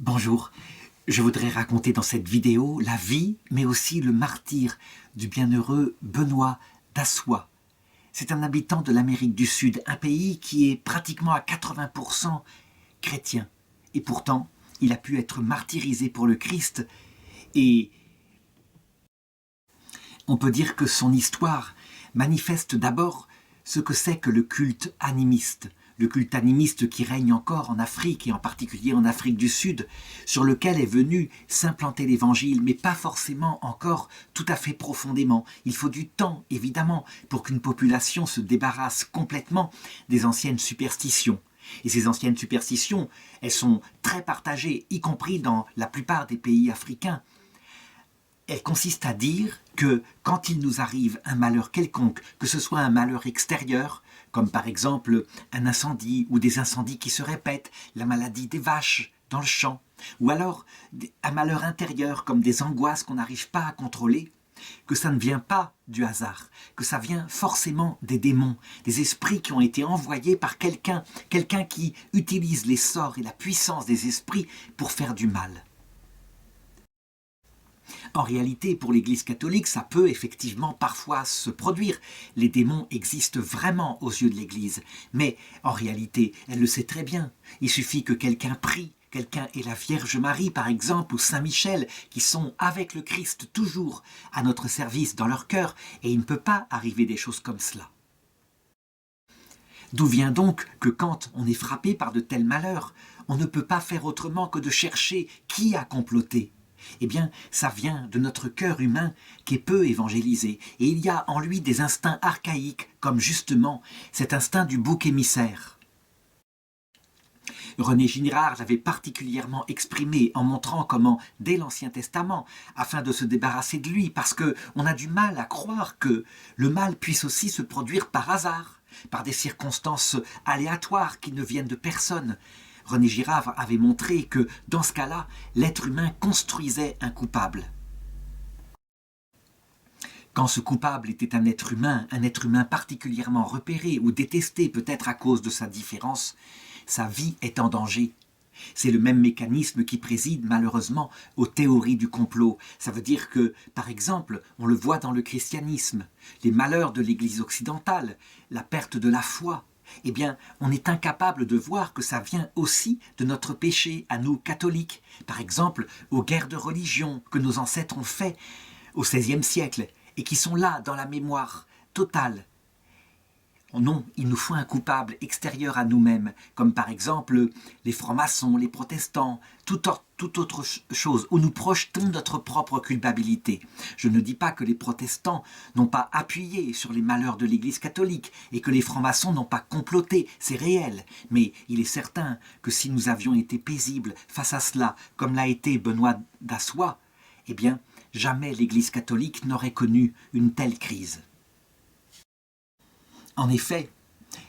Bonjour, je voudrais raconter dans cette vidéo la vie, mais aussi le martyre du bienheureux Benoît d'Assois. C'est un habitant de l'Amérique du Sud, un pays qui est pratiquement à 80% chrétien. Et pourtant, il a pu être martyrisé pour le Christ et on peut dire que son histoire manifeste d'abord ce que c'est que le culte animiste qui règne encore en Afrique et en particulier en Afrique du Sud, sur lequel est venu s'implanter l'Évangile, mais pas forcément encore tout à fait profondément. Il faut du temps, évidemment, pour qu'une population se débarrasse complètement des anciennes superstitions. Et ces anciennes superstitions, elles sont très partagées, y compris dans la plupart des pays africains. Elle consiste à dire que quand il nous arrive un malheur quelconque, que ce soit un malheur extérieur, comme par exemple un incendie ou des incendies qui se répètent, la maladie des vaches dans le champ, ou alors un malheur intérieur comme des angoisses qu'on n'arrive pas à contrôler, que ça ne vient pas du hasard, que ça vient forcément des démons, des esprits qui ont été envoyés par quelqu'un qui utilise les sorts et la puissance des esprits pour faire du mal. En réalité, pour l'Église catholique, ça peut effectivement parfois se produire. Les démons existent vraiment aux yeux de l'Église. Mais en réalité, elle le sait très bien. Il suffit que quelqu'un prie, quelqu'un ait la Vierge Marie par exemple, ou Saint Michel, qui sont avec le Christ toujours à notre service dans leur cœur, et il ne peut pas arriver des choses comme cela. D'où vient donc que quand on est frappé par de tels malheurs, on ne peut pas faire autrement que de chercher qui a comploté. Eh bien, ça vient de notre cœur humain qui est peu évangélisé. Et il y a en lui des instincts archaïques, comme justement cet instinct du bouc émissaire. René Girard l'avait particulièrement exprimé en montrant comment, dès l'Ancien Testament, afin de se débarrasser de lui, parce qu'on a du mal à croire que le mal puisse aussi se produire par hasard, par des circonstances aléatoires qui ne viennent de personne. René Girard avait montré que, dans ce cas-là, l'être humain construisait un coupable. Quand ce coupable était un être humain particulièrement repéré ou détesté peut-être à cause de sa différence, sa vie est en danger. C'est le même mécanisme qui préside malheureusement aux théories du complot. Ça veut dire que, par exemple, on le voit dans le christianisme, les malheurs de l'Église occidentale, la perte de la foi, eh bien, on est incapable de voir que ça vient aussi de notre péché à nous catholiques. Par exemple, aux guerres de religion que nos ancêtres ont fait au XVIe siècle et qui sont là dans la mémoire totale. Non, il nous faut un coupable extérieur à nous-mêmes, comme par exemple les francs-maçons, les protestants, toute autre chose, où nous projetons notre propre culpabilité. Je ne dis pas que les protestants n'ont pas appuyé sur les malheurs de l'Église catholique et que les francs-maçons n'ont pas comploté, c'est réel. Mais il est certain que si nous avions été paisibles face à cela, comme l'a été Benoît d'Assois, eh bien, jamais l'Église catholique n'aurait connu une telle crise. En effet,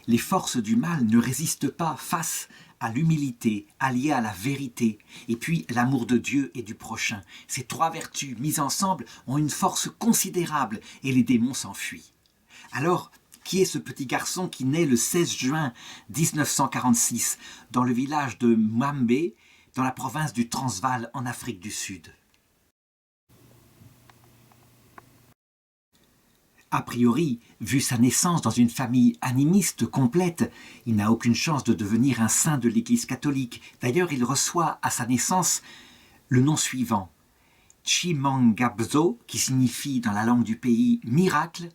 les forces du mal ne résistent pas face à l'humilité, alliée à la vérité, et puis l'amour de Dieu et du prochain. Ces trois vertus mises ensemble ont une force considérable et les démons s'enfuient. Alors, qui est ce petit garçon qui naît le 16 juin 1946 dans le village de Mwambe, dans la province du Transvaal en Afrique du Sud ? A priori, vu sa naissance dans une famille animiste complète, il n'a aucune chance de devenir un saint de l'Église catholique. D'ailleurs, il reçoit à sa naissance le nom suivant, Chimangabzo, qui signifie dans la langue du pays « miracle ».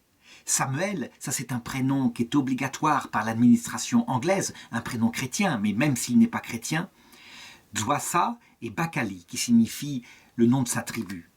Samuel, ça c'est un prénom qui est obligatoire par l'administration anglaise, un prénom chrétien, mais même s'il n'est pas chrétien. Zwasa et Bakali, qui signifie le nom de sa tribu.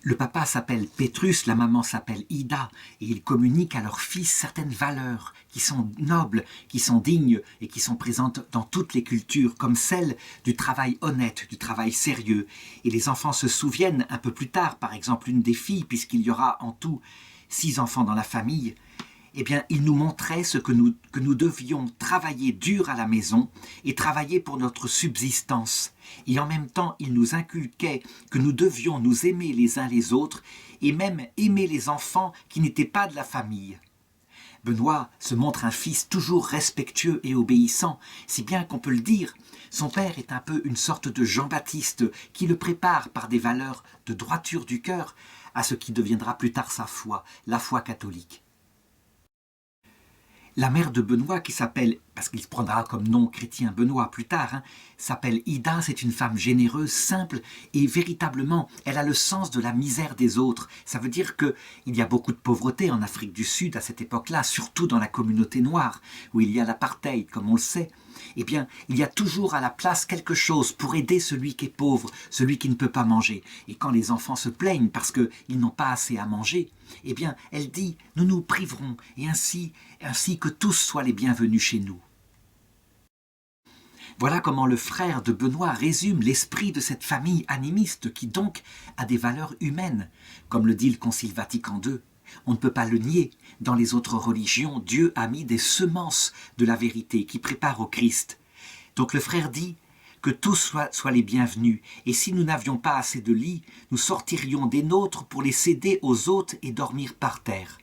Le papa s'appelle Pétrus, la maman s'appelle Ida, et ils communiquent à leur fils certaines valeurs qui sont nobles, qui sont dignes et qui sont présentes dans toutes les cultures, comme celle du travail honnête, du travail sérieux. Et les enfants se souviennent un peu plus tard, par exemple une des filles, puisqu'il y aura en tout 6 enfants dans la famille, eh bien, il nous montrait ce que nous devions travailler dur à la maison et travailler pour notre subsistance. Et en même temps, il nous inculquait que nous devions nous aimer les uns les autres et même aimer les enfants qui n'étaient pas de la famille. Benoît se montre un fils toujours respectueux et obéissant, si bien qu'on peut le dire, son père est un peu une sorte de Jean-Baptiste qui le prépare par des valeurs de droiture du cœur à ce qui deviendra plus tard sa foi, la foi catholique. La mère de Benoît, qui s'appelle, parce qu'il prendra comme nom chrétien Benoît plus tard, s'appelle Ida, c'est une femme généreuse, simple, et véritablement, elle a le sens de la misère des autres. Ça veut dire qu'il y a beaucoup de pauvreté en Afrique du Sud à cette époque-là, surtout dans la communauté noire, où il y a l'apartheid, comme on le sait. Eh bien, il y a toujours à la place quelque chose pour aider celui qui est pauvre, celui qui ne peut pas manger. Et quand les enfants se plaignent parce qu'ils n'ont pas assez à manger, eh bien, elle dit « nous nous priverons, et ainsi que tous soient les bienvenus chez nous ». Voilà comment le frère de Benoît résume l'esprit de cette famille animiste qui donc a des valeurs humaines, comme le dit le Concile Vatican II. On ne peut pas le nier, dans les autres religions, Dieu a mis des semences de la vérité qui préparent au Christ. Donc le frère dit que tous soient les bienvenus, et si nous n'avions pas assez de lits, nous sortirions des nôtres pour les céder aux hôtes et dormir par terre.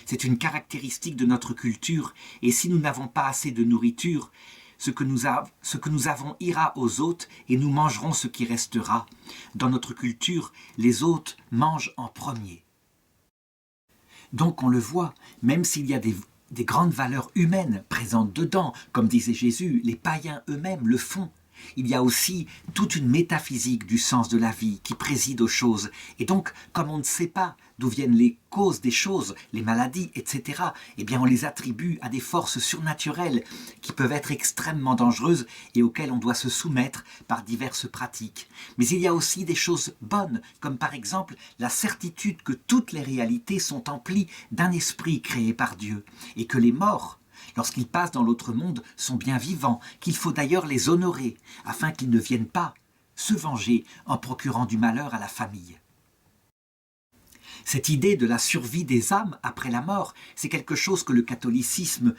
C'est une caractéristique de notre culture, et si nous n'avons pas assez de nourriture, ce que nous avons ira aux hôtes et nous mangerons ce qui restera. Dans notre culture, les hôtes mangent en premier. Donc on le voit, même s'il y a des grandes valeurs humaines présentes dedans, comme disait Jésus, les païens eux-mêmes le font. Il y a aussi toute une métaphysique du sens de la vie qui préside aux choses. Et donc, comme on ne sait pas d'où viennent les causes des choses, les maladies, etc., eh bien on les attribue à des forces surnaturelles qui peuvent être extrêmement dangereuses et auxquelles on doit se soumettre par diverses pratiques. Mais il y a aussi des choses bonnes, comme par exemple la certitude que toutes les réalités sont emplies d'un esprit créé par Dieu et que les morts, lorsqu'ils passent dans l'autre monde, sont bien vivants, qu'il faut d'ailleurs les honorer, afin qu'ils ne viennent pas se venger en procurant du malheur à la famille. Cette idée de la survie des âmes après la mort, c'est quelque chose que le catholicisme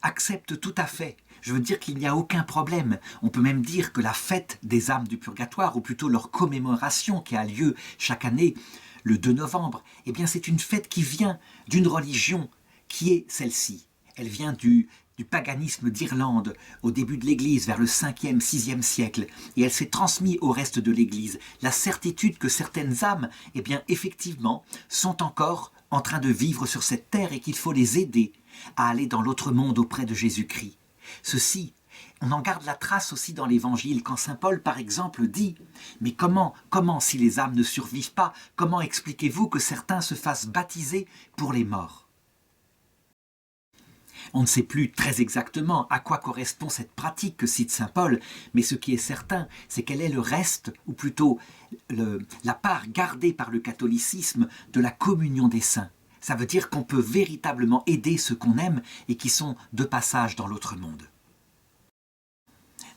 accepte tout à fait. Je veux dire qu'il n'y a aucun problème. On peut même dire que la fête des âmes du purgatoire, ou plutôt leur commémoration qui a lieu chaque année, le 2 novembre, c'est une fête qui vient d'une religion qui est celle-ci. Elle vient du paganisme d'Irlande au début de l'Église, vers le 5e, 6e siècle, et elle s'est transmise au reste de l'Église. La certitude que certaines âmes, effectivement, sont encore en train de vivre sur cette terre et qu'il faut les aider à aller dans l'autre monde auprès de Jésus-Christ. Ceci, on en garde la trace aussi dans l'Évangile, quand saint Paul, par exemple, dit « Mais comment, si les âmes ne survivent pas, comment expliquez-vous que certains se fassent baptiser pour les morts ?» On ne sait plus très exactement à quoi correspond cette pratique que cite saint Paul, mais ce qui est certain, c'est qu'elle est le reste, ou plutôt la part gardée par le catholicisme de la communion des saints. Ça veut dire qu'on peut véritablement aider ceux qu'on aime et qui sont de passage dans l'autre monde.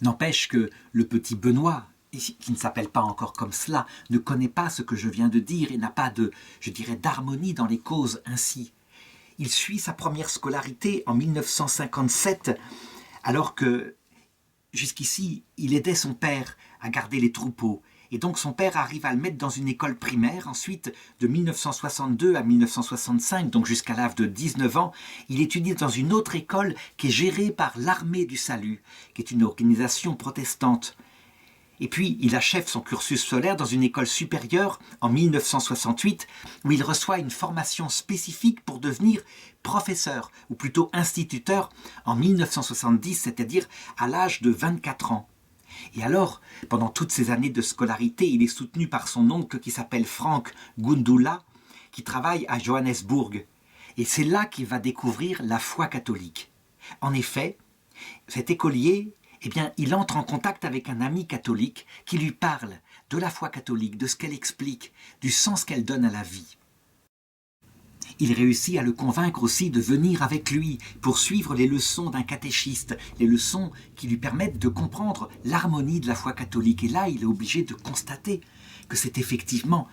N'empêche que le petit Benoît, qui ne s'appelle pas encore comme cela, ne connaît pas ce que je viens de dire et n'a pas d'harmonie dans les causes ainsi. Il suit sa première scolarité en 1957, alors que jusqu'ici, il aidait son père à garder les troupeaux. Et donc son père arrive à le mettre dans une école primaire. Ensuite, de 1962 à 1965, donc jusqu'à l'âge de 19 ans, il étudie dans une autre école qui est gérée par l'Armée du Salut, qui est une organisation protestante. Et puis, il achève son cursus scolaire dans une école supérieure en 1968, où il reçoit une formation spécifique pour devenir professeur, ou plutôt instituteur, en 1970, c'est-à-dire à l'âge de 24 ans. Et alors, pendant toutes ces années de scolarité, il est soutenu par son oncle qui s'appelle Frank Gundula, qui travaille à Johannesburg. Et c'est là qu'il va découvrir la foi catholique. En effet, cet écolier, il entre en contact avec un ami catholique qui lui parle de la foi catholique, de ce qu'elle explique, du sens qu'elle donne à la vie. Il réussit à le convaincre aussi de venir avec lui pour suivre les leçons d'un catéchiste, les leçons qui lui permettent de comprendre l'harmonie de la foi catholique. Et là, il est obligé de constater que c'est effectivement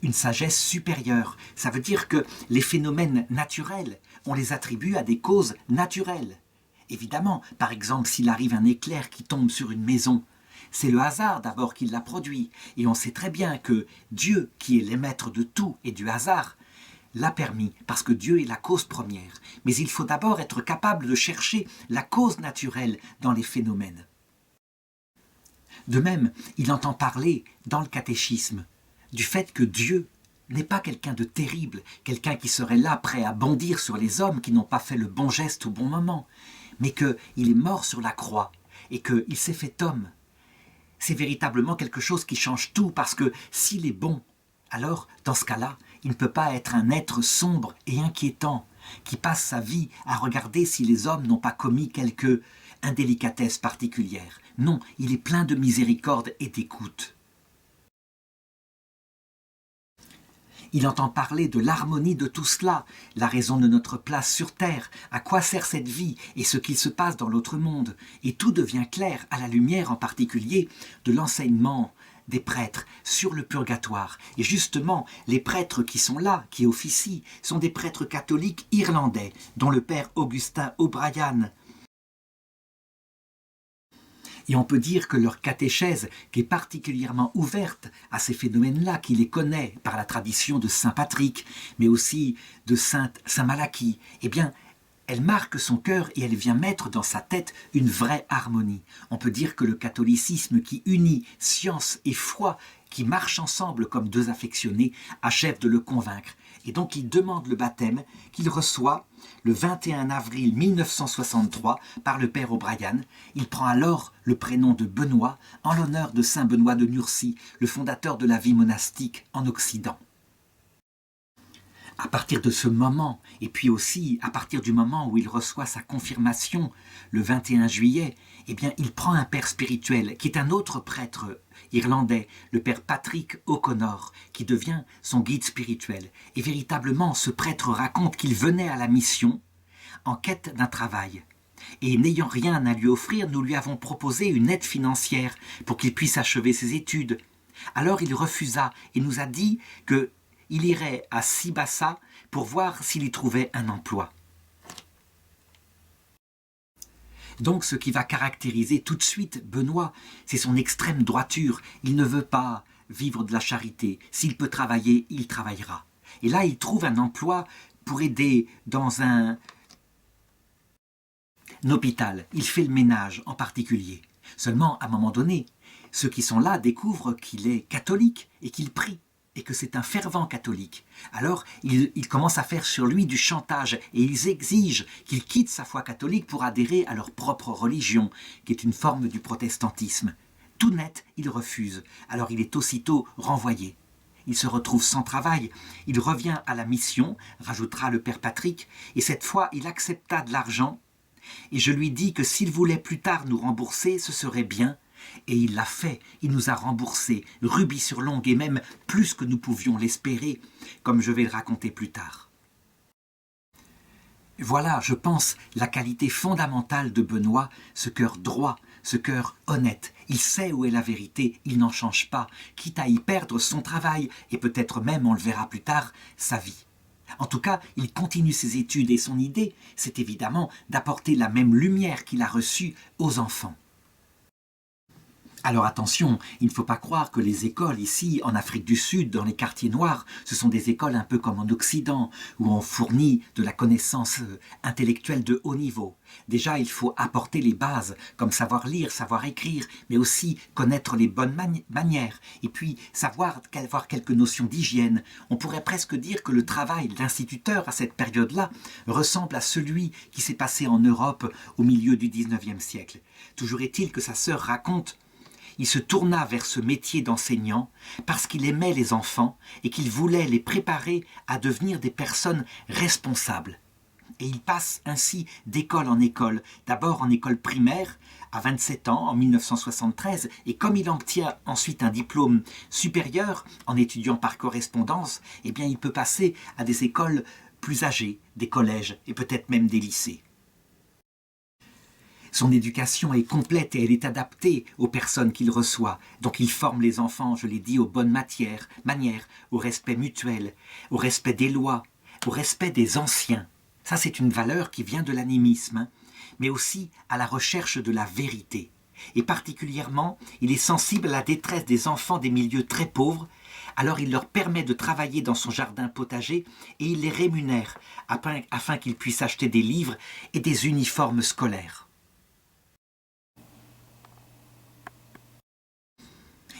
une sagesse supérieure. Ça veut dire que les phénomènes naturels, on les attribue à des causes naturelles. Évidemment, par exemple, s'il arrive un éclair qui tombe sur une maison, c'est le hasard d'abord qui l'a produit. Et on sait très bien que Dieu, qui est le maître de tout et du hasard, l'a permis, parce que Dieu est la cause première. Mais il faut d'abord être capable de chercher la cause naturelle dans les phénomènes. De même, il entend parler, dans le catéchisme, du fait que Dieu n'est pas quelqu'un de terrible, quelqu'un qui serait là prêt à bondir sur les hommes qui n'ont pas fait le bon geste au bon moment, mais qu'il est mort sur la croix et qu'il s'est fait homme. C'est véritablement quelque chose qui change tout, parce que s'il est bon, alors, dans ce cas-là, il ne peut pas être un être sombre et inquiétant, qui passe sa vie à regarder si les hommes n'ont pas commis quelque indélicatesse particulière. Non, il est plein de miséricorde et d'écoute. Il entend parler de l'harmonie de tout cela, la raison de notre place sur terre, à quoi sert cette vie et ce qu'il se passe dans l'autre monde. Et tout devient clair à la lumière en particulier de l'enseignement des prêtres sur le purgatoire. Et justement, les prêtres qui sont là, qui officient, sont des prêtres catholiques irlandais, dont le père Augustin O'Brien. Et on peut dire que leur catéchèse, qui est particulièrement ouverte à ces phénomènes-là, qui les connaît par la tradition de saint Patrick, mais aussi de saint Malachie, eh bien, elle marque son cœur et elle vient mettre dans sa tête une vraie harmonie. On peut dire que le catholicisme qui unit science et foi, qui marchent ensemble comme deux affectionnés, achève de le convaincre. Et donc il demande le baptême qu'il reçoit le 21 avril 1963 par le père O'Brien. Il prend alors le prénom de Benoît en l'honneur de saint Benoît de Nursie, le fondateur de la vie monastique en Occident. À partir de ce moment, et puis aussi à partir du moment où il reçoit sa confirmation le 21 juillet, eh bien, il prend un père spirituel qui est un autre prêtre irlandais, le père Patrick O'Connor, qui devient son guide spirituel. Et véritablement, ce prêtre raconte qu'il venait à la mission en quête d'un travail. Et n'ayant rien à lui offrir, nous lui avons proposé une aide financière pour qu'il puisse achever ses études. Alors il refusa et nous a dit qu'il irait à Sibassa pour voir s'il y trouvait un emploi. Donc ce qui va caractériser tout de suite Benoît, c'est son extrême droiture. Il ne veut pas vivre de la charité. S'il peut travailler, il travaillera. Et là, il trouve un emploi pour aider dans un hôpital. Il fait le ménage en particulier. Seulement, à un moment donné, ceux qui sont là découvrent qu'il est catholique et qu'il prie, et que c'est un fervent catholique. Alors, ils commencent à faire sur lui du chantage et ils exigent qu'il quitte sa foi catholique pour adhérer à leur propre religion, qui est une forme du protestantisme. Tout net, il refuse. Alors il est aussitôt renvoyé. Il se retrouve sans travail. Il revient à la mission, rajoutera le père Patrick, et cette fois, il accepta de l'argent. Et je lui dis que s'il voulait plus tard nous rembourser, ce serait bien. Et il l'a fait, il nous a remboursé, rubis sur l'ongle, et même plus que nous pouvions l'espérer, comme je vais le raconter plus tard. Voilà, je pense, la qualité fondamentale de Benoît, ce cœur droit, ce cœur honnête. Il sait où est la vérité, il n'en change pas, quitte à y perdre son travail, et peut-être même, on le verra plus tard, sa vie. En tout cas, il continue ses études, et son idée, c'est évidemment d'apporter la même lumière qu'il a reçue aux enfants. Alors attention, il ne faut pas croire que les écoles ici, en Afrique du Sud, dans les quartiers noirs, ce sont des écoles un peu comme en Occident, où on fournit de la connaissance intellectuelle de haut niveau. Déjà, il faut apporter les bases, comme savoir lire, savoir écrire, mais aussi connaître les bonnes manières, et puis avoir quelques notions d'hygiène. On pourrait presque dire que le travail d'instituteur à cette période-là ressemble à celui qui s'est passé en Europe au milieu du XIXe siècle. Toujours est-il que sa sœur raconte: il se tourna vers ce métier d'enseignant parce qu'il aimait les enfants et qu'il voulait les préparer à devenir des personnes responsables. Et il passe ainsi d'école en école, d'abord en école primaire, à 27 ans, en 1973, et comme il obtient ensuite un diplôme supérieur en étudiant par correspondance, eh bien il peut passer à des écoles plus âgées, des collèges et peut-être même des lycées. Son éducation est complète et elle est adaptée aux personnes qu'il reçoit. Donc il forme les enfants, je l'ai dit, aux bonnes manières, au respect mutuel, au respect des lois, au respect des anciens. Ça, c'est une valeur qui vient de l'animisme, mais aussi à la recherche de la vérité. Et particulièrement, il est sensible à la détresse des enfants des milieux très pauvres, Alors il leur permet de travailler dans son jardin potager et il les rémunère afin qu'ils puissent acheter des livres et des uniformes scolaires.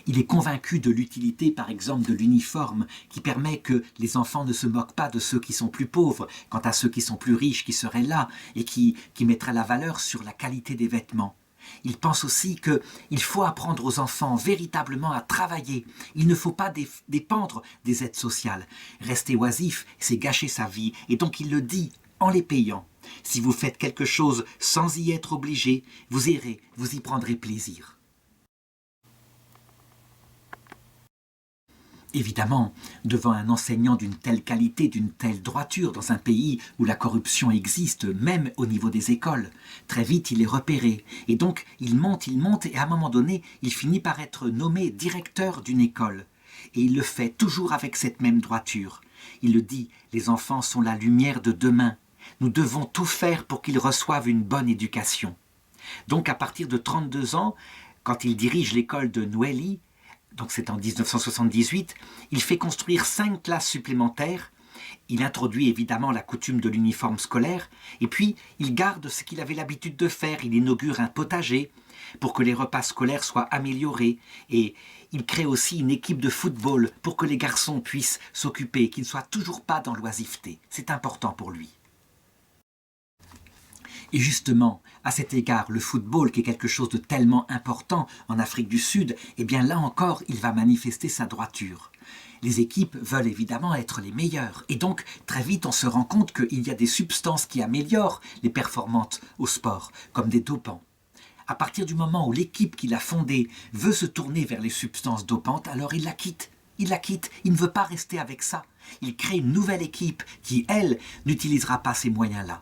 Il est convaincu de l'utilité, par exemple, de l'uniforme, qui permet que les enfants ne se moquent pas de ceux qui sont plus pauvres, quant à ceux qui sont plus riches qui seraient là, et qui mettraient la valeur sur la qualité des vêtements. Il pense aussi qu'il faut apprendre aux enfants véritablement à travailler. Il ne faut pas dépendre des aides sociales. Rester oisif, c'est gâcher sa vie, et donc il le dit en les payant. Si vous faites quelque chose sans y être obligé, vous irez, vous y prendrez plaisir. Évidemment, devant un enseignant d'une telle qualité, d'une telle droiture dans un pays où la corruption existe, même au niveau des écoles, très vite il est repéré. Et donc il monte, et à un moment donné, il finit par être nommé directeur d'une école. Et il le fait toujours avec cette même droiture. Il le dit, les enfants sont la lumière de demain. Nous devons tout faire pour qu'ils reçoivent une bonne éducation. Donc à partir de 32 ans, quand il dirige l'école de Nouéli, donc c'est en 1978, il fait construire 5 classes supplémentaires, il introduit évidemment la coutume de l'uniforme scolaire, et puis il garde ce qu'il avait l'habitude de faire, il inaugure un potager pour que les repas scolaires soient améliorés, et il crée aussi une équipe de football pour que les garçons puissent s'occuper, qu'ils ne soient toujours pas dans l'oisiveté. C'est important pour lui. Et justement, à cet égard, le football, qui est quelque chose de tellement important en Afrique du Sud, eh bien là encore, il va manifester sa droiture. Les équipes veulent évidemment être les meilleures. Et donc, très vite, on se rend compte qu'il y a des substances qui améliorent les performances au sport, comme des dopants. À partir du moment où l'équipe qu'il a fondée veut se tourner vers les substances dopantes, alors il la quitte. Il la quitte, il ne veut pas rester avec ça. Il crée une nouvelle équipe qui, elle, n'utilisera pas ces moyens-là.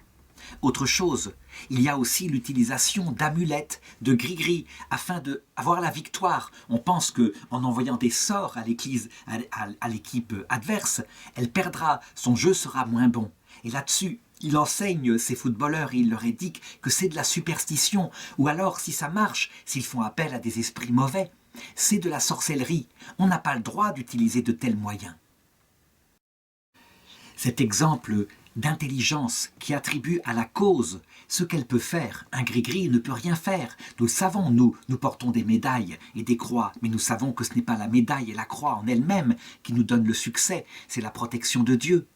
Autre chose, il y a aussi l'utilisation d'amulettes, de gris-gris, afin d'avoir la victoire. On pense qu'en envoyant des sorts à l'équipe adverse, elle perdra, son jeu sera moins bon. Et là-dessus, il enseigne ses footballeurs et il leur indique que c'est de la superstition, ou alors, si ça marche, s'ils font appel à des esprits mauvais, c'est de la sorcellerie. On n'a pas le droit d'utiliser de tels moyens. Cet exemple d'intelligence qui attribue à la cause ce qu'elle peut faire. Un gris-gris ne peut rien faire. Nous le savons, nous portons des médailles et des croix, mais nous savons que ce n'est pas la médaille et la croix en elles-mêmes qui nous donnent le succès, c'est la protection de Dieu.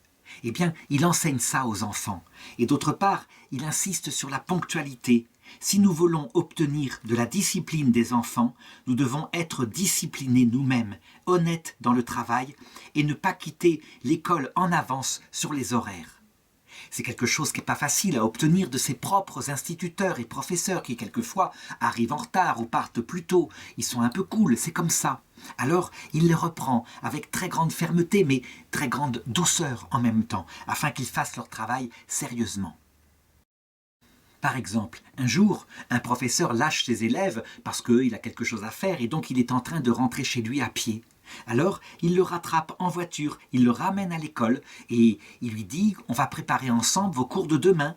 Eh bien, il enseigne ça aux enfants. Et d'autre part, il insiste sur la ponctualité. Si nous voulons obtenir de la discipline des enfants, nous devons être disciplinés nous-mêmes, honnêtes dans le travail et ne pas quitter l'école en avance sur les horaires. C'est quelque chose qui n'est pas facile à obtenir de ses propres instituteurs et professeurs qui quelquefois arrivent en retard ou partent plus tôt. Ils sont un peu cool, c'est comme ça. Alors il les reprend avec très grande fermeté mais très grande douceur en même temps, afin qu'ils fassent leur travail sérieusement. Par exemple, un jour, un professeur lâche ses élèves parce qu'il a quelque chose à faire et donc il est en train de rentrer chez lui à pied. Alors, il le rattrape en voiture, il le ramène à l'école et il lui dit « On va préparer ensemble vos cours de demain ».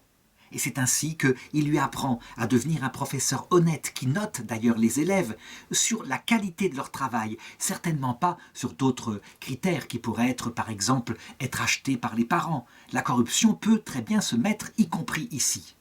Et c'est ainsi qu'il lui apprend à devenir un professeur honnête qui note d'ailleurs les élèves sur la qualité de leur travail, certainement pas sur d'autres critères qui pourraient être par exemple être achetés par les parents. La corruption peut très bien se mettre, y compris ici.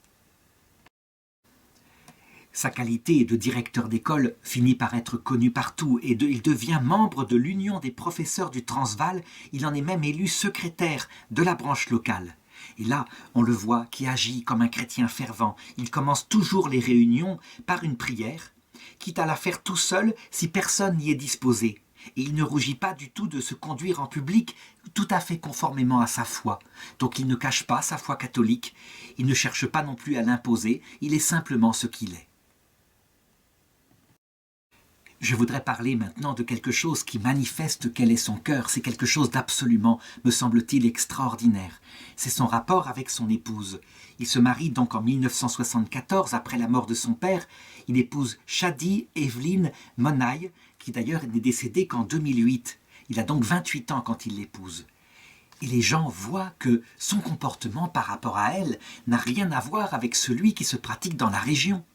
Sa qualité de directeur d'école finit par être connue partout et il devient membre de l'Union des professeurs du Transvaal. Il en est même élu secrétaire de la branche locale. Et là, on le voit qui agit comme un chrétien fervent. Il commence toujours les réunions par une prière, quitte à la faire tout seul si personne n'y est disposé. Et il ne rougit pas du tout de se conduire en public tout à fait conformément à sa foi. Donc il ne cache pas sa foi catholique, il ne cherche pas non plus à l'imposer, il est simplement ce qu'il est. Je voudrais parler maintenant de quelque chose qui manifeste quel est son cœur. C'est quelque chose d'absolument, me semble-t-il, extraordinaire. C'est son rapport avec son épouse. Il se marie donc en 1974, après la mort de son père. Il épouse Shadi Evelyn Monaille, qui d'ailleurs n'est décédée qu'en 2008. Il a donc 28 ans quand il l'épouse. Et les gens voient que son comportement par rapport à elle n'a rien à voir avec celui qui se pratique dans la région.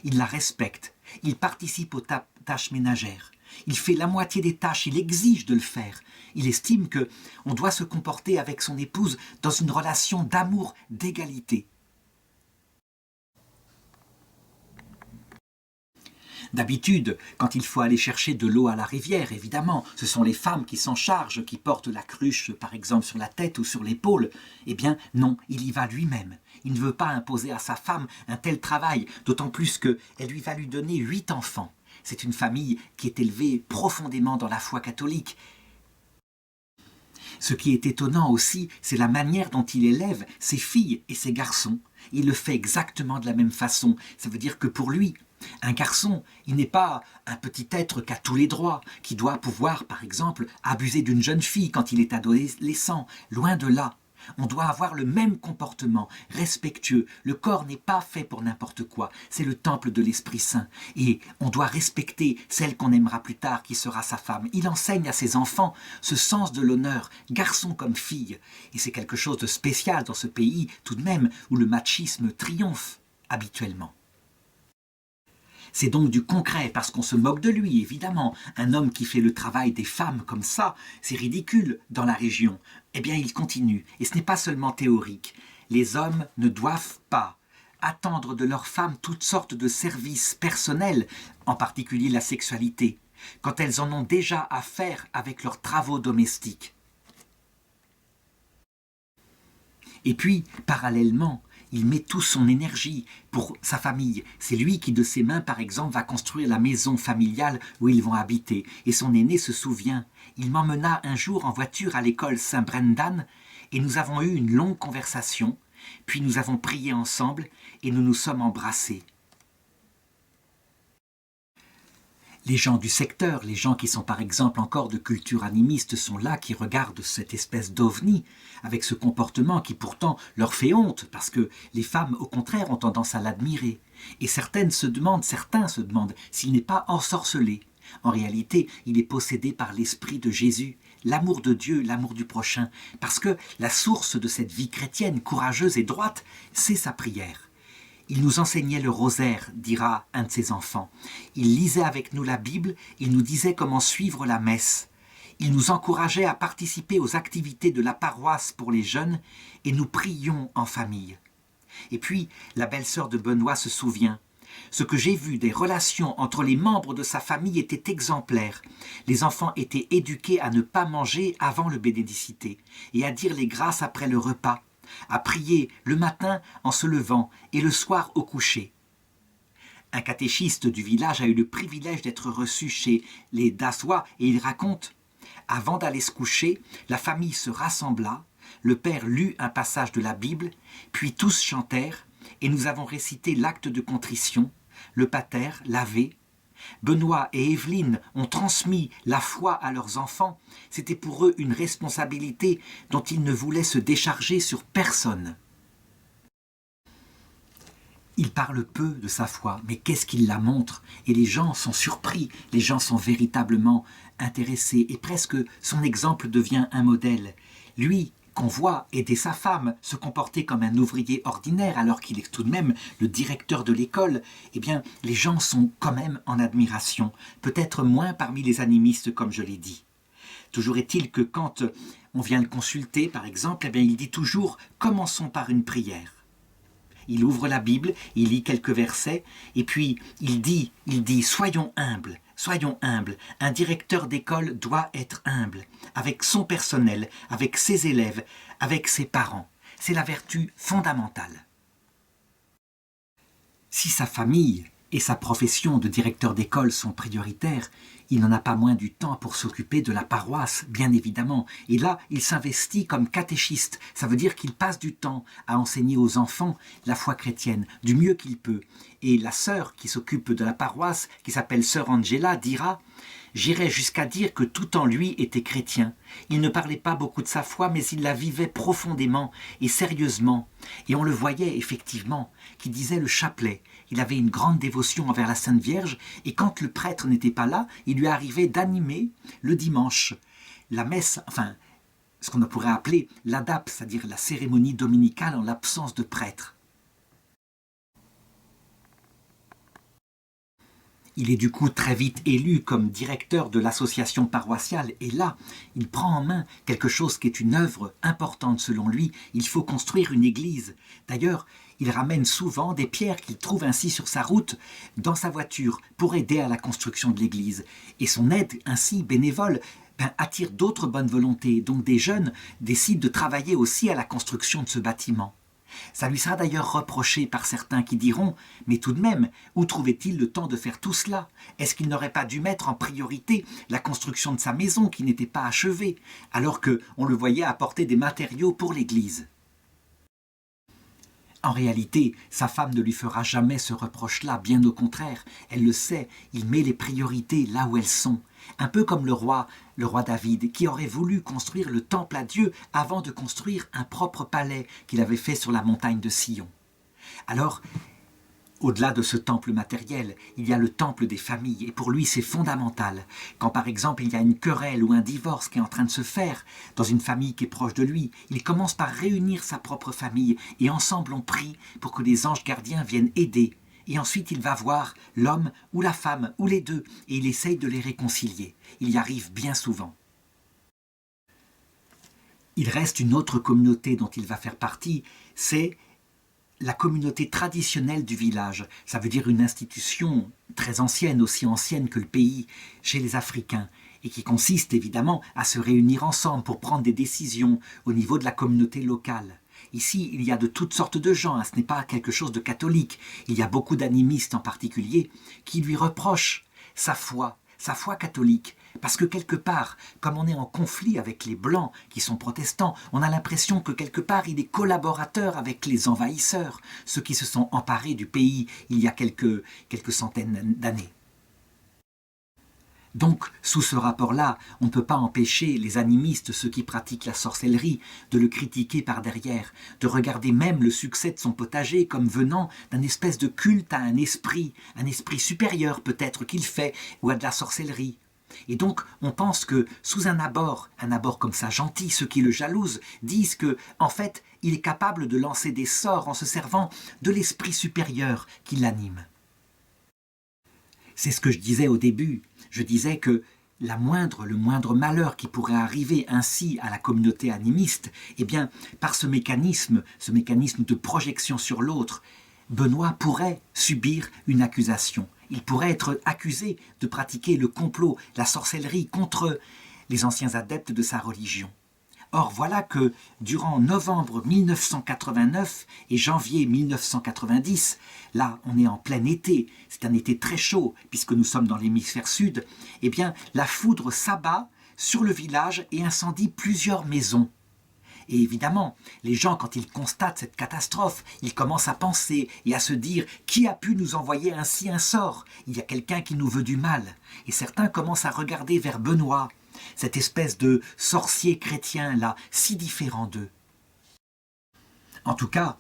Il la respecte, il participe aux tâches ménagères. Il fait la moitié des tâches, il exige de le faire. Il estime que on doit se comporter avec son épouse dans une relation d'amour, d'égalité. D'habitude, quand il faut aller chercher de l'eau à la rivière, évidemment, ce sont les femmes qui s'en chargent, qui portent la cruche, par exemple, sur la tête ou sur l'épaule. Eh bien, non, il y va lui-même. Il ne veut pas imposer à sa femme un tel travail, d'autant plus qu'elle lui va lui donner 8 enfants. C'est une famille qui est élevée profondément dans la foi catholique. Ce qui est étonnant aussi, c'est la manière dont il élève ses filles et ses garçons. Il le fait exactement de la même façon. Ça veut dire que pour lui, un garçon, il n'est pas un petit être qui a tous les droits, qui doit pouvoir, par exemple, abuser d'une jeune fille quand il est adolescent. Loin de là. On doit avoir le même comportement, respectueux. Le corps n'est pas fait pour n'importe quoi. C'est le temple de l'Esprit Saint. Et on doit respecter celle qu'on aimera plus tard, qui sera sa femme. Il enseigne à ses enfants ce sens de l'honneur, garçon comme fille. Et c'est quelque chose de spécial dans ce pays, tout de même, où le machisme triomphe habituellement. C'est donc du concret, parce qu'on se moque de lui, évidemment. Un homme qui fait le travail des femmes comme ça, c'est ridicule dans la région. Eh bien, il continue, et ce n'est pas seulement théorique. Les hommes ne doivent pas attendre de leurs femmes toutes sortes de services personnels, en particulier la sexualité, quand elles en ont déjà à faire avec leurs travaux domestiques. Et puis, parallèlement, il met toute son énergie pour sa famille. C'est lui qui, de ses mains, par exemple, va construire la maison familiale où ils vont habiter. Et son aîné se souvient. Il m'emmena un jour en voiture à l'école Saint-Brendan et nous avons eu une longue conversation. Puis nous avons prié ensemble et nous nous sommes embrassés. Les gens du secteur, les gens qui sont par exemple encore de culture animiste sont là, qui regardent cette espèce d'ovni avec ce comportement qui pourtant leur fait honte parce que les femmes au contraire ont tendance à l'admirer. Et certains se demandent s'il n'est pas ensorcelé. En réalité, il est possédé par l'esprit de Jésus, l'amour de Dieu, l'amour du prochain, parce que la source de cette vie chrétienne courageuse et droite, c'est sa prière. Il nous enseignait le rosaire, dira un de ses enfants. Il lisait avec nous la Bible, il nous disait comment suivre la messe. Il nous encourageait à participer aux activités de la paroisse pour les jeunes et nous prions en famille. Et puis, la belle-sœur de Benoît se souvient. Ce que j'ai vu des relations entre les membres de sa famille était exemplaire. Les enfants étaient éduqués à ne pas manger avant le bénédicité et à dire les grâces après le repas, à prier le matin en se levant et le soir au coucher. Un catéchiste du village a eu le privilège d'être reçu chez les Dassois et il raconte « Avant d'aller se coucher, la famille se rassembla, le père lut un passage de la Bible, puis tous chantèrent et nous avons récité l'acte de contrition, le pater, l'Ave. Benoît et Evelyne ont transmis la foi à leurs enfants. C'était pour eux une responsabilité dont ils ne voulaient se décharger sur personne. » Il parle peu de sa foi, mais qu'est-ce qu'il la montre? Et les gens sont surpris, les gens sont véritablement intéressés, et presque son exemple devient un modèle. Lui, qu'on voit aider sa femme, se comporter comme un ouvrier ordinaire alors qu'il est tout de même le directeur de l'école, eh bien, les gens sont quand même en admiration, peut-être moins parmi les animistes comme je l'ai dit. Toujours est-il que quand on vient le consulter, par exemple, eh bien, il dit toujours « commençons par une prière ». Il ouvre la Bible, il lit quelques versets, et puis il dit « soyons humbles ». Soyons humbles, un directeur d'école doit être humble, avec son personnel, avec ses élèves, avec ses parents. C'est la vertu fondamentale. Si sa famille et sa profession de directeur d'école sont prioritaires, il n'en a pas moins du temps pour s'occuper de la paroisse, bien évidemment. Et là, il s'investit comme catéchiste. Ça veut dire qu'il passe du temps à enseigner aux enfants la foi chrétienne, du mieux qu'il peut. Et la sœur qui s'occupe de la paroisse, qui s'appelle sœur Angela, dira « J'irais jusqu'à dire que tout en lui était chrétien. Il ne parlait pas beaucoup de sa foi, mais il la vivait profondément et sérieusement. Et on le voyait effectivement, qui disait le chapelet. Il avait une grande dévotion envers la Sainte Vierge, et quand le prêtre n'était pas là, il lui arrivait d'animer le dimanche la messe, enfin, ce qu'on pourrait appeler l'adap, c'est-à-dire la cérémonie dominicale en l'absence de prêtre. Il est du coup très vite élu comme directeur de l'association paroissiale et là, il prend en main quelque chose qui est une œuvre importante selon lui. Il faut construire une église. D'ailleurs, il ramène souvent des pierres qu'il trouve ainsi sur sa route dans sa voiture pour aider à la construction de l'église. Et son aide ainsi bénévole attire d'autres bonnes volontés. Donc des jeunes décident de travailler aussi à la construction de ce bâtiment. Ça lui sera d'ailleurs reproché par certains qui diront « Mais tout de même, où trouvait-il le temps de faire tout cela? Est-ce qu'il n'aurait pas dû mettre en priorité la construction de sa maison qui n'était pas achevée, alors qu'on le voyait apporter des matériaux pour l'église ?» En réalité, sa femme ne lui fera jamais ce reproche-là, bien au contraire. Elle le sait, il met les priorités là où elles sont. Un peu comme le roi David, qui aurait voulu construire le temple à Dieu avant de construire un propre palais qu'il avait fait sur la montagne de Sion. Alors, au-delà de ce temple matériel, il y a le temple des familles, et pour lui c'est fondamental. Quand par exemple il y a une querelle ou un divorce qui est en train de se faire dans une famille qui est proche de lui, il commence par réunir sa propre famille, et ensemble on prie pour que les anges gardiens viennent aider. Et ensuite il va voir l'homme ou la femme, ou les deux, et il essaye de les réconcilier. Il y arrive bien souvent. Il reste une autre communauté dont il va faire partie, c'est la communauté traditionnelle du village. Ça veut dire une institution très ancienne, aussi ancienne que le pays, chez les Africains, et qui consiste évidemment à se réunir ensemble pour prendre des décisions au niveau de la communauté locale. Ici, il y a de toutes sortes de gens, ce n'est pas quelque chose de catholique. Il y a beaucoup d'animistes en particulier qui lui reprochent sa foi catholique. Parce que quelque part, comme on est en conflit avec les Blancs qui sont protestants, on a l'impression que quelque part il est collaborateur avec les envahisseurs, ceux qui se sont emparés du pays il y a quelques centaines d'années. Donc, sous ce rapport-là, on ne peut pas empêcher les animistes, ceux qui pratiquent la sorcellerie, de le critiquer par derrière, de regarder même le succès de son potager comme venant d'un espèce de culte à un esprit supérieur peut-être qu'il fait, ou à de la sorcellerie. Et donc, on pense que sous un abord comme ça gentil, ceux qui le jalousent disent que, en fait, il est capable de lancer des sorts en se servant de l'esprit supérieur qui l'anime. C'est ce que je disais au début. Je disais que le moindre malheur qui pourrait arriver ainsi à la communauté animiste, eh bien, par ce mécanisme de projection sur l'autre, Benoît pourrait subir une accusation. Il pourrait être accusé de pratiquer le complot, la sorcellerie contre les anciens adeptes de sa religion. Or voilà que durant novembre 1989 et janvier 1990, là on est en plein été, c'est un été très chaud puisque nous sommes dans l'hémisphère sud, eh bien la foudre s'abat sur le village et incendie plusieurs maisons. Et évidemment, les gens, quand ils constatent cette catastrophe, ils commencent à penser et à se dire « Qui a pu nous envoyer ainsi un sort ? Il y a quelqu'un qui nous veut du mal. » Et certains commencent à regarder vers Benoît, cette espèce de sorcier chrétien-là, si différent d'eux. En tout cas,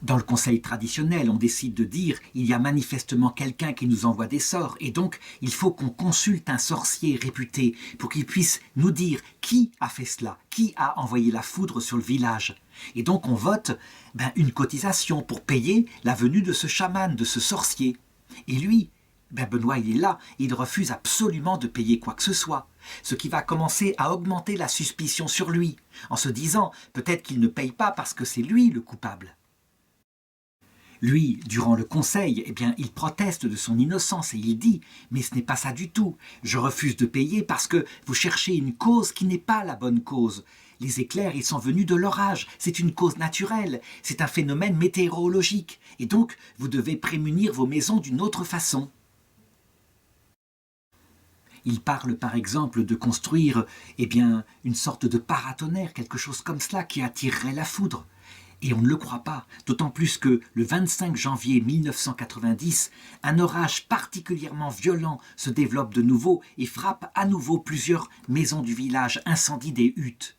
dans le conseil traditionnel, on décide de dire « Il y a manifestement quelqu'un qui nous envoie des sorts, et donc il faut qu'on consulte un sorcier réputé pour qu'il puisse nous dire qui a fait cela, qui a envoyé la foudre sur le village. » Et donc on vote une cotisation pour payer la venue de ce chaman, de ce sorcier. Et lui, Benoît il est là, il refuse absolument de payer quoi que ce soit. Ce qui va commencer à augmenter la suspicion sur lui, en se disant peut-être qu'il ne paye pas parce que c'est lui le coupable. Lui, durant le conseil, il proteste de son innocence et il dit « Mais ce n'est pas ça du tout, je refuse de payer parce que vous cherchez une cause qui n'est pas la bonne cause. Les éclairs, ils sont venus de l'orage, c'est une cause naturelle, c'est un phénomène météorologique, et donc vous devez prémunir vos maisons d'une autre façon. » Il parle par exemple de construire une sorte de paratonnerre, quelque chose comme cela qui attirerait la foudre. Et on ne le croit pas, d'autant plus que le 25 janvier 1990, un orage particulièrement violent se développe de nouveau et frappe à nouveau plusieurs maisons du village, incendie des huttes.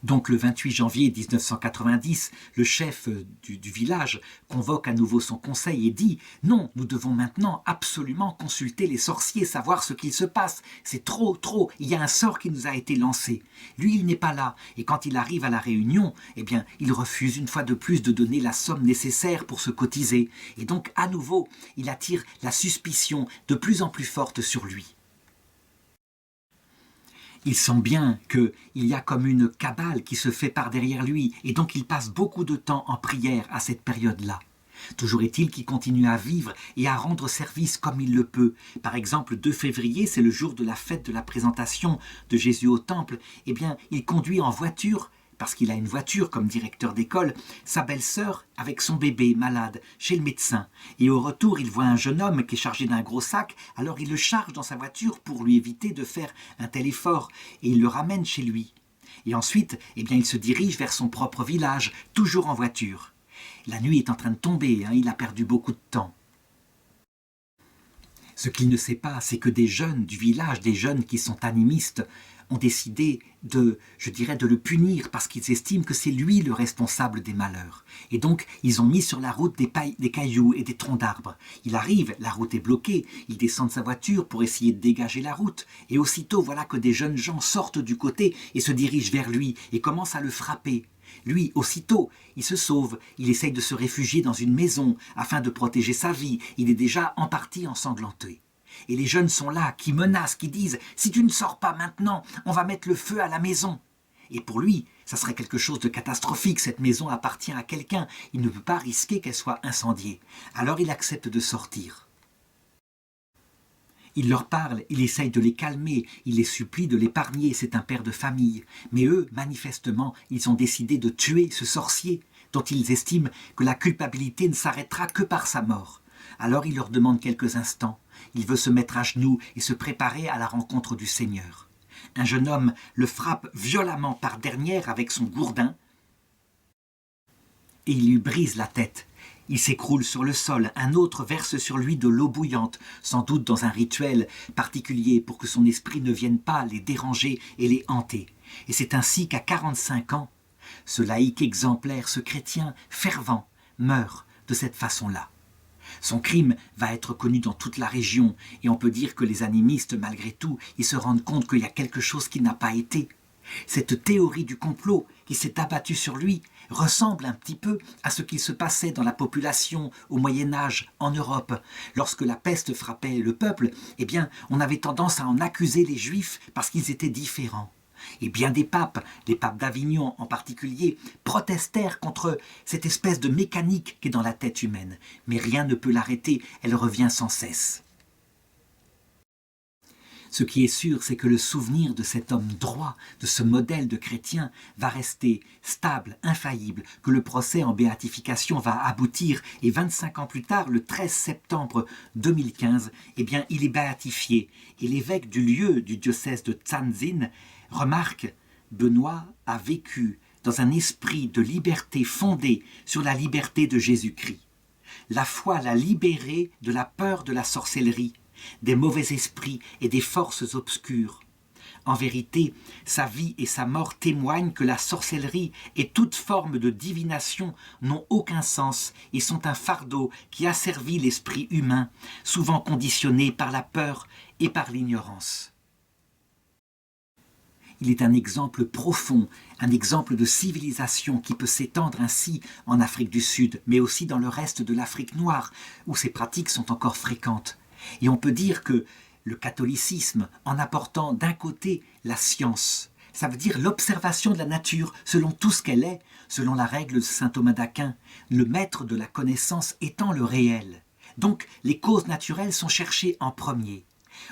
Donc le 28 janvier 1990, le chef du village convoque à nouveau son conseil et dit « Non, nous devons maintenant absolument consulter les sorciers, savoir ce qu'il se passe. C'est trop, il y a un sort qui nous a été lancé. » Lui, il n'est pas là. Et quand il arrive à la réunion, eh bien, il refuse une fois de plus de donner la somme nécessaire pour se cotiser. Et donc, à nouveau, il attire la suspicion de plus en plus forte sur lui. Il sent bien qu'il y a comme une cabale qui se fait par derrière lui, et donc il passe beaucoup de temps en prière à cette période-là. Toujours est-il qu'il continue à vivre et à rendre service comme il le peut. Par exemple, le 2 février, c'est le jour de la fête de la présentation de Jésus au temple. Eh bien, il conduit en voiture, parce qu'il a une voiture comme directeur d'école, sa belle-sœur avec son bébé malade chez le médecin. Et au retour, il voit un jeune homme qui est chargé d'un gros sac, alors il le charge dans sa voiture pour lui éviter de faire un tel effort, et il le ramène chez lui. Et ensuite, eh bien, il se dirige vers son propre village, toujours en voiture. La nuit est en train de tomber, il a perdu beaucoup de temps. Ce qu'il ne sait pas, c'est que des jeunes du village, des jeunes qui sont animistes, ont décidé de le punir parce qu'ils estiment que c'est lui le responsable des malheurs. Et donc, ils ont mis sur la route des cailloux et des troncs d'arbres. Il arrive, la route est bloquée, il descend de sa voiture pour essayer de dégager la route. Et aussitôt, voilà que des jeunes gens sortent du côté et se dirigent vers lui et commencent à le frapper. Lui, aussitôt, il se sauve, il essaye de se réfugier dans une maison afin de protéger sa vie. Il est déjà en partie ensanglanté. Et les jeunes sont là, qui menacent, qui disent « Si tu ne sors pas maintenant, on va mettre le feu à la maison !» Et pour lui, ça serait quelque chose de catastrophique, cette maison appartient à quelqu'un, il ne peut pas risquer qu'elle soit incendiée. Alors il accepte de sortir. Il leur parle, il essaye de les calmer, il les supplie de l'épargner, c'est un père de famille. Mais eux, manifestement, ils ont décidé de tuer ce sorcier, dont ils estiment que la culpabilité ne s'arrêtera que par sa mort. Alors il leur demande quelques instants. Il veut se mettre à genoux et se préparer à la rencontre du Seigneur. Un jeune homme le frappe violemment par derrière avec son gourdin et il lui brise la tête. Il s'écroule sur le sol, un autre verse sur lui de l'eau bouillante, sans doute dans un rituel particulier pour que son esprit ne vienne pas les déranger et les hanter. Et c'est ainsi qu'à 45 ans, ce laïc exemplaire, ce chrétien fervent, meurt de cette façon-là. Son crime va être connu dans toute la région et on peut dire que les animistes, malgré tout, ils se rendent compte qu'il y a quelque chose qui n'a pas été. Cette théorie du complot qui s'est abattue sur lui ressemble un petit peu à ce qui se passait dans la population au Moyen-Âge en Europe. Lorsque la peste frappait le peuple, eh bien, on avait tendance à en accuser les Juifs parce qu'ils étaient différents. Et bien des papes, les papes d'Avignon en particulier, protestèrent contre cette espèce de mécanique qui est dans la tête humaine. Mais rien ne peut l'arrêter, elle revient sans cesse. Ce qui est sûr, c'est que le souvenir de cet homme droit, de ce modèle de chrétien, va rester stable, infaillible, que le procès en béatification va aboutir, et 25 ans plus tard, le 13 septembre 2015, eh bien, il est béatifié. Et l'évêque du lieu du diocèse de Tianjin remarque « Benoît a vécu dans un esprit de liberté fondé sur la liberté de Jésus-Christ. La foi l'a libéré de la peur de la sorcellerie, des mauvais esprits et des forces obscures. En vérité, sa vie et sa mort témoignent que la sorcellerie et toute forme de divination n'ont aucun sens et sont un fardeau qui asservit l'esprit humain, souvent conditionné par la peur et par l'ignorance. » Il est un exemple profond, un exemple de civilisation qui peut s'étendre ainsi en Afrique du Sud, mais aussi dans le reste de l'Afrique noire, où ces pratiques sont encore fréquentes. Et on peut dire que le catholicisme, en apportant d'un côté la science, ça veut dire l'observation de la nature selon tout ce qu'elle est, selon la règle de saint Thomas d'Aquin, le maître de la connaissance étant le réel. Donc les causes naturelles sont cherchées en premier.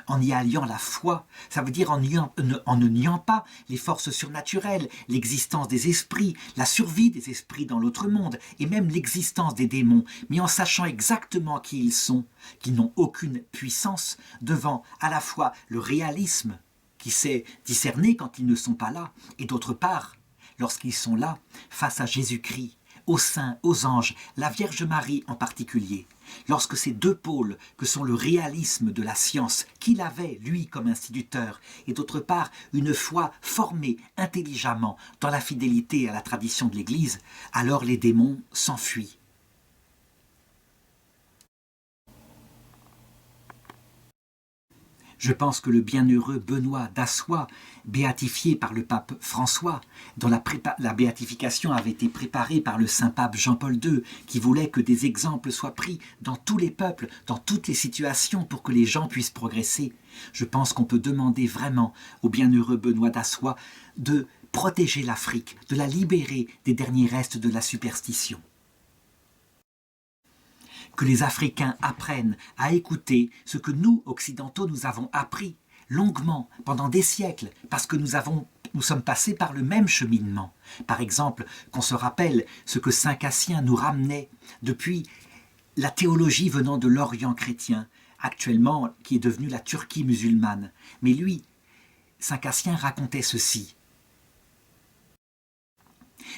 En y alliant la foi, ça veut dire en ne niant pas les forces surnaturelles, l'existence des esprits, la survie des esprits dans l'autre monde, et même l'existence des démons, mais en sachant exactement qui ils sont, qu'ils n'ont aucune puissance devant à la fois le réalisme, qui sait discerner quand ils ne sont pas là, et d'autre part, lorsqu'ils sont là, face à Jésus-Christ, aux saints, aux anges, la Vierge Marie en particulier, lorsque ces deux pôles que sont le réalisme de la science qu'il avait, lui, comme instituteur, et d'autre part une foi formée intelligemment dans la fidélité à la tradition de l'Église, alors les démons s'enfuient. Je pense que le bienheureux Benoît d'Assois, béatifié par le pape François, dont la béatification avait été préparée par le Saint-Pape Jean-Paul II, qui voulait que des exemples soient pris dans tous les peuples, dans toutes les situations pour que les gens puissent progresser, je pense qu'on peut demander vraiment au bienheureux Benoît d'Assois de protéger l'Afrique, de la libérer des derniers restes de la superstition. Que les Africains apprennent à écouter ce que nous, Occidentaux, nous avons appris longuement, pendant des siècles, parce que nous sommes passés par le même cheminement. Par exemple, qu'on se rappelle ce que Saint Cassien nous ramenait depuis la théologie venant de l'Orient chrétien, actuellement qui est devenue la Turquie musulmane. Mais lui, Saint Cassien racontait ceci.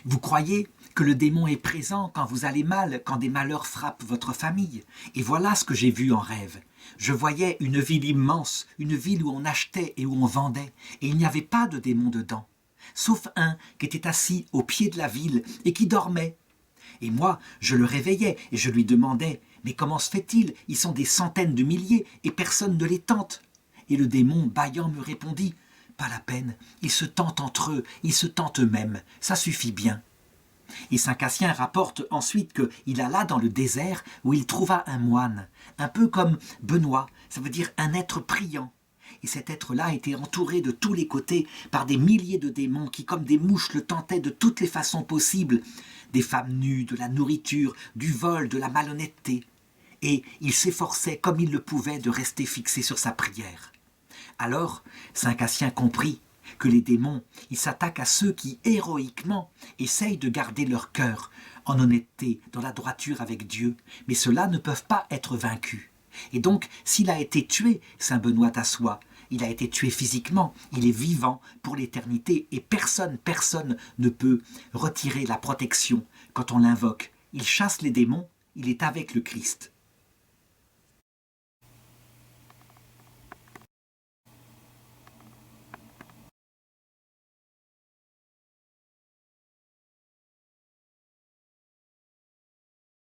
Vous croyez que le démon est présent quand vous allez mal, quand des malheurs frappent votre famille. Et voilà ce que j'ai vu en rêve. Je voyais une ville immense, une ville où on achetait et où on vendait, et il n'y avait pas de démon dedans, sauf un qui était assis au pied de la ville et qui dormait. Et moi, je le réveillais et je lui demandais « Mais comment se fait-il? Ils sont des centaines de milliers et personne ne les tente. » Et le démon, bâillant, me répondit « Pas la peine, ils se tentent entre eux, ils se tentent eux-mêmes, ça suffit bien. » Et Saint Cassien rapporte ensuite qu'il alla dans le désert où il trouva un moine, un peu comme Benoît, ça veut dire un être priant. Et cet être-là était entouré de tous les côtés par des milliers de démons qui, comme des mouches, le tentaient de toutes les façons possibles. Des femmes nues, de la nourriture, du vol, de la malhonnêteté. Et il s'efforçait, comme il le pouvait, de rester fixé sur sa prière. Alors, Saint Cassien comprit que les démons, ils s'attaquent à ceux qui, héroïquement, essayent de garder leur cœur en honnêteté, dans la droiture avec Dieu, mais ceux-là ne peuvent pas être vaincus. Et donc, s'il a été tué, Saint Benoît d'Assois, il a été tué physiquement, il est vivant pour l'éternité, et personne ne peut retirer la protection quand on l'invoque. Il chasse les démons, il est avec le Christ.